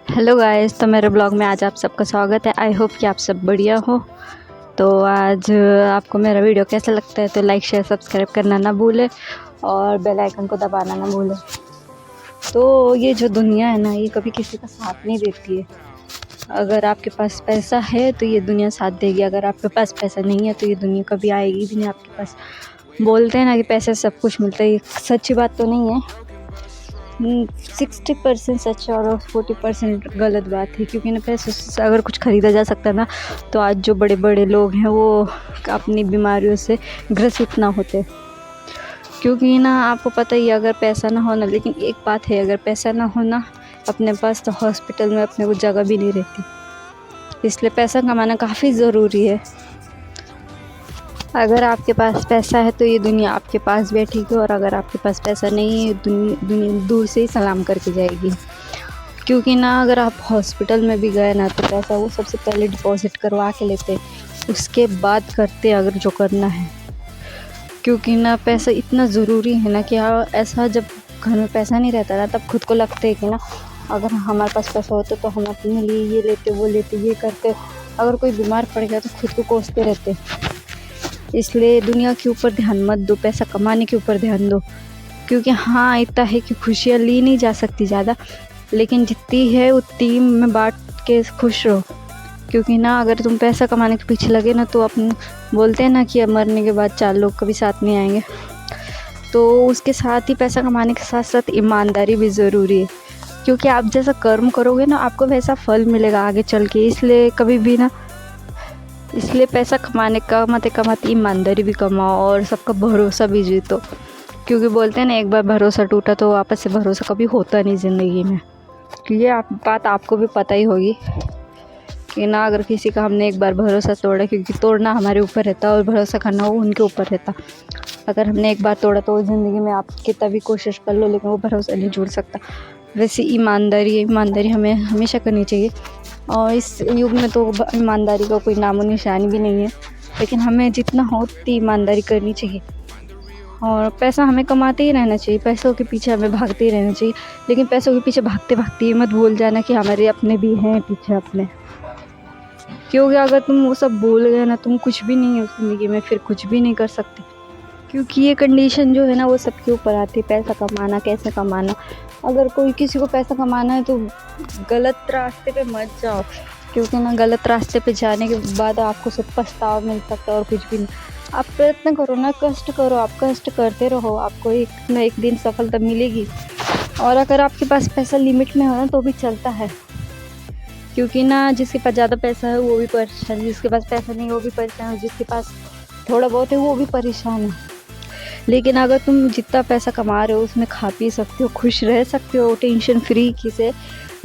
Hello guys, तो मेरे blog में आज आप सबका स्वागत है। आई होप कि आप सब बढ़िया हो। तो आज आपको मेरा वीडियो कैसा लगता है तो लाइक शेयर सब्सक्राइब करना ना भूले और बेल आइकन को दबाना ना भूले। तो ये जो दुनिया है ना, ये कभी किसी का साथ नहीं देती है। अगर आपके पास पैसा है तो ये दुनिया साथ देगी, अगर आपके पास पैसा नहीं है तो ये दुनिया कभी आएगी भी नहीं आपके पास। बोलते हैं ना कि पैसे से सब कुछ मिलता है, ये सच्ची बात तो नहीं है। 60% सच और 40% गलत बात है, क्योंकि ना पैसे से अगर कुछ ख़रीदा जा सकता है ना, तो आज जो बड़े बड़े लोग हैं वो अपनी बीमारियों से ग्रसित ना होते। क्योंकि ना आपको पता ही है, अगर पैसा ना होना, लेकिन एक बात है, अगर पैसा ना होना अपने पास तो हॉस्पिटल में अपने को जगह भी नहीं रहती। इसलिए पैसा कमाना काफ़ी ज़रूरी है। अगर आपके पास पैसा है तो ये दुनिया आपके पास बैठेगी, और अगर आपके पास पैसा नहीं है दुनिया दूर से ही सलाम करके जाएगी। क्योंकि ना अगर आप हॉस्पिटल में भी गए ना तो पैसा वो सबसे पहले डिपॉज़िट करवा के लेते, उसके बाद करते अगर जो करना है। क्योंकि ना पैसा इतना ज़रूरी है ना कि ऐसा जब घर में पैसा नहीं रहता ना, तब खुद को लगता है कि ना अगर हमारे पास पैसा होता तो हम अपने लिए ये लेते वो लेते ये करते। अगर कोई बीमार पड़ गया तो खुद को कोसते रहते। इसलिए दुनिया के ऊपर ध्यान मत दो, पैसा कमाने के ऊपर ध्यान दो। क्योंकि हाँ, इतना है कि खुशियाँ ली नहीं जा सकती ज़्यादा, लेकिन जितनी है उतनी में बांट के खुश रहो। क्योंकि ना अगर तुम पैसा कमाने के पीछे लगे ना, तो अपन बोलते हैं ना कि मरने के बाद 4 लोग कभी साथ नहीं आएंगे। तो उसके साथ ही पैसा कमाने के साथ साथ ईमानदारी भी ज़रूरी है। क्योंकि आप जैसा कर्म करोगे ना, आपको वैसा फल मिलेगा आगे चल के। इसलिए पैसा कमाते ईमानदारी भी कमाओ और सबका भरोसा भी जीतो। क्योंकि बोलते हैं ना, एक बार भरोसा टूटा तो वापस से भरोसा कभी होता नहीं ज़िंदगी में। ये बात आपको भी पता ही होगी कि ना, अगर किसी का हमने एक बार भरोसा तोड़ा, क्योंकि तोड़ना हमारे ऊपर रहता और भरोसा करना वो उनके ऊपर रहता। अगर हमने एक बार तोड़ा तो ज़िंदगी में आप कितना भी कोशिश कर लो, लेकिन वो भरोसा नहीं जुड़ सकता। वैसे ईमानदारी हमें हमेशा करनी चाहिए। और इस युग में तो ईमानदारी का कोई नामो निशानी भी नहीं है, लेकिन हमें जितना हो उतनी ईमानदारी करनी चाहिए। और पैसा हमें कमाते ही रहना चाहिए, पैसों के पीछे हमें भागते ही रहना चाहिए। लेकिन पैसों के पीछे भागते भागते ये मत भूल जाना कि हमारे अपने भी हैं पीछे अपने। क्योंकि अगर तुम वो सब भूल गए ना, तुम कुछ भी नहीं हो ज़िंदगी में, फिर कुछ भी नहीं कर सकते। क्योंकि ये कंडीशन जो है ना, वो सबके ऊपर आती है। पैसा कमाना, कैसे कमाना। अगर कोई किसी को पैसा कमाना है तो गलत रास्ते पे मत जाओ। क्योंकि ना गलत रास्ते पे जाने के बाद आपको सिर्फ पछतावा मिल सकता है और कुछ भी नहीं। आप प्रयत्न करो ना, कष्ट करो, आप कष्ट करते रहो, आपको एक ना एक दिन सफलता मिलेगी। और अगर आपके पास पैसा लिमिट में हो ना तो भी चलता है। क्योंकि ना जिसके पास ज़्यादा पैसा है वो भी परेशान है, जिसके पास पैसा नहीं वो भी परेशान है, जिसके पास थोड़ा बहुत है वो भी परेशान है। लेकिन अगर तुम जितना पैसा कमा रहे हो उसमें खा पी सकते हो, खुश रह सकते हो, टेंशन फ्री से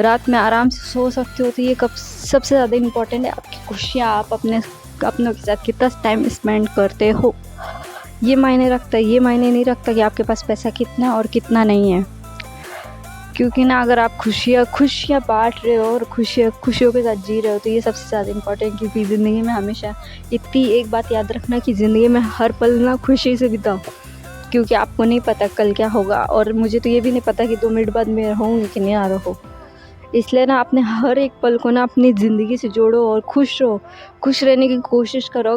रात में आराम से सो सकते हो, तो ये सबसे ज़्यादा इम्पोर्टेंट है आपकी खुशियाँ। आप अपनों के साथ कितना टाइम स्पेंड करते हो, ये मायने रखता है। ये मायने नहीं रखता कि आपके पास पैसा कितना है और कितना नहीं है। क्योंकि ना अगर आप खुशियाँ बांट रहे हो और खुशियों के साथ जी रहे हो, तो ये सबसे ज़्यादा इम्पोर्टेंट। क्योंकि ज़िंदगी में हमेशा इतनी एक बात याद रखना कि ज़िंदगी में हर पल ना खुशी से बिताओ। क्योंकि आपको नहीं पता कल क्या होगा, और मुझे तो ये भी नहीं पता कि 2 मिनट बाद मैं रहूँगी कि नहीं रहूँ। इसलिए ना अपने हर एक पल को ना अपनी ज़िंदगी से जोड़ो और खुश रहो, खुश रहने की कोशिश करो।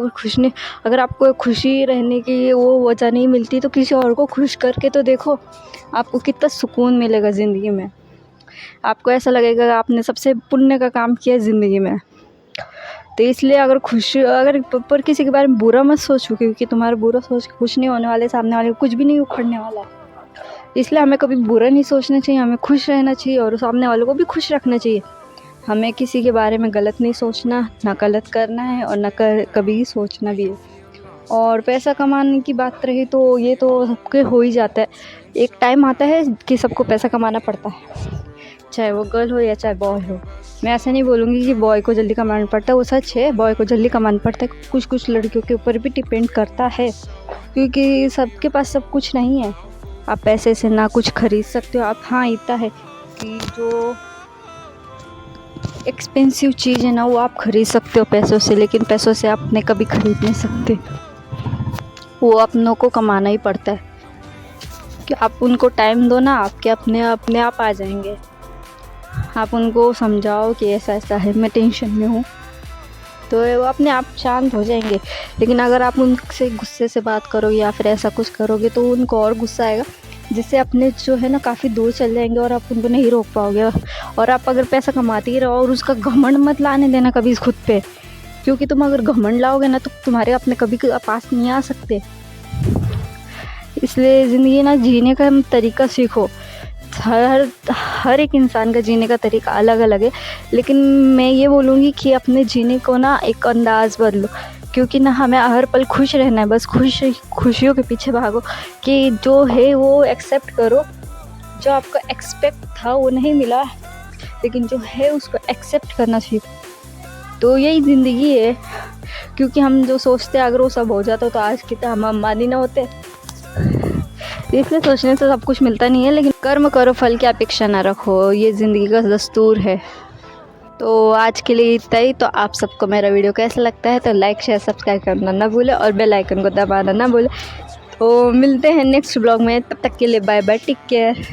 अगर आपको खुशी रहने की वो वजह नहीं मिलती तो किसी और को खुश करके तो देखो, आपको कितना सुकून मिलेगा ज़िंदगी में। आपको ऐसा लगेगा आपने सबसे पुण्य का काम किया ज़िंदगी में। तो इसलिए अगर पर किसी के बारे में बुरा मत सोचो, क्योंकि तुम्हारा बुरा सोच के कुछ नहीं होने वाले, सामने वाले को कुछ भी नहीं उखड़ने वाला। इसलिए हमें कभी बुरा नहीं सोचना चाहिए, हमें खुश रहना चाहिए और सामने वालों को भी खुश रखना चाहिए। हमें किसी के बारे में गलत नहीं सोचना, ना गलत करना है और ना कभी सोचना भी है। और पैसा कमाने की बात रही तो ये तो सबके हो ही जाता है। एक टाइम आता है कि सबको पैसा कमाना पड़ता है, चाहे वो गर्ल हो या चाहे बॉय हो। मैं ऐसा नहीं बोलूँगी कि बॉय को जल्दी कमाना पड़ता है, वो सच है, बॉय को जल्दी कमाना पड़ता है। कुछ लड़कियों के ऊपर भी डिपेंड करता है, क्योंकि सबके पास सब कुछ नहीं है। आप पैसे से ना कुछ खरीद सकते हो। आप हाँ, इतना है कि जो एक्सपेंसिव चीज़ है ना वो आप खरीद सकते हो पैसों से, लेकिन पैसों से आप अपने कभी खरीद नहीं सकते। वो अपनों को कमाना ही पड़ता है। कि आप उनको टाइम दो ना, आपके अपने आप आ जाएंगे। आप उनको समझाओ कि ऐसा ऐसा है, मैं टेंशन में हूँ, तो वो अपने आप शांत हो जाएंगे। लेकिन अगर आप उनसे गुस्से से बात करोगे या फिर ऐसा कुछ करोगे तो उनको और गुस्सा आएगा, जिससे अपने जो है ना काफ़ी दूर चल जाएंगे और आप उनको नहीं रोक पाओगे। और आप अगर पैसा कमाते ही रहो और उसका घमंड मत लाने देना कभी खुद पे, क्योंकि तुम अगर घमंड लाओगे ना तो तुम्हारे अपने कभी पास नहीं आ सकते। इसलिए ज़िंदगी ना जीने का तरीका सीखो। हर एक इंसान का जीने का तरीका अलग अलग है, लेकिन मैं ये बोलूँगी कि अपने जीने को ना एक अंदाज़ बदलो, क्योंकि ना हमें हर पल खुश रहना है। बस खुशियों के पीछे भागो कि जो है वो एक्सेप्ट करो। जो आपको एक्सपेक्ट था वो नहीं मिला, लेकिन जो है उसको एक्सेप्ट करना सीखो। तो यही ज़िंदगी है, क्योंकि हम जो सोचते हैं अगर वो सब हो जाता तो आज की तरह हम अंबानी ना होते। इसलिए सोचने से सब कुछ मिलता नहीं है, लेकिन कर्म करो, फल की अपेक्षा ना रखो, ये ज़िंदगी का दस्तूर है। तो आज के लिए इतना ही। तो आप सबको मेरा वीडियो कैसा लगता है तो लाइक शेयर सब्सक्राइब करना ना भूलें और बेल आइकन को दबाना ना भूलें। तो मिलते हैं नेक्स्ट ब्लॉग में, तब तक के लिए बाय बाय, टेक केयर।